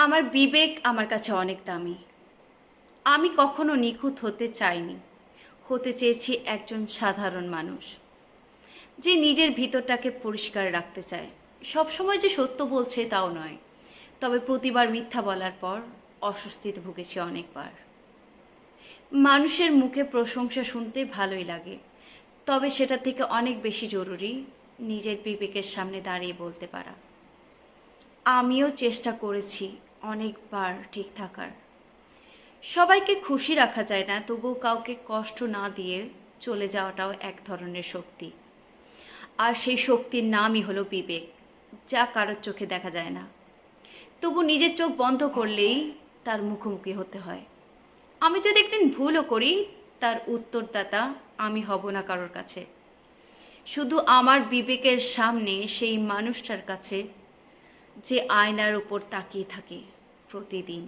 আমার বিবেক আমার কাছে অনেক দামি। আমি কখনো নিখুঁত হতে চাইনি, হতে চেয়েছি একজন সাধারণ মানুষ যে নিজের ভিতরটাকে পরিষ্কার রাখতে চায়। সবসময় যে সত্য বলছে তাও নয়, তবে প্রতিবার মিথ্যা বলার পর অস্বস্তিতে ভুগেছি অনেকবার। মানুষের মুখে প্রশংসা শুনতে ভালোই লাগে, তবে সেটা থেকে অনেক বেশি জরুরি নিজের বিবেকের সামনে দাঁড়িয়ে বলতে পারা। আমিও চেষ্টা করেছি অনেকবার ঠিক থাকার। সবাইকে খুশি রাখা যায় না, তবুও কাউকে কষ্ট না দিয়ে চলে যাওয়াটাও এক ধরনের শক্তি। আর সেই শক্তির নামই হলো বিবেক, যা কারোর চোখে দেখা যায় না, তবু নিজের চোখ বন্ধ করলেই তার মুখোমুখি হতে হয়। আমি যদি একদিন ভুলও করি, তার উত্তরদাতা আমি হব না কারোর কাছে, শুধু আমার বিবেকের সামনে, সেই মানুষটার কাছে যে আয়নার উপর তাকিয়ে থাকে প্রতিদিন।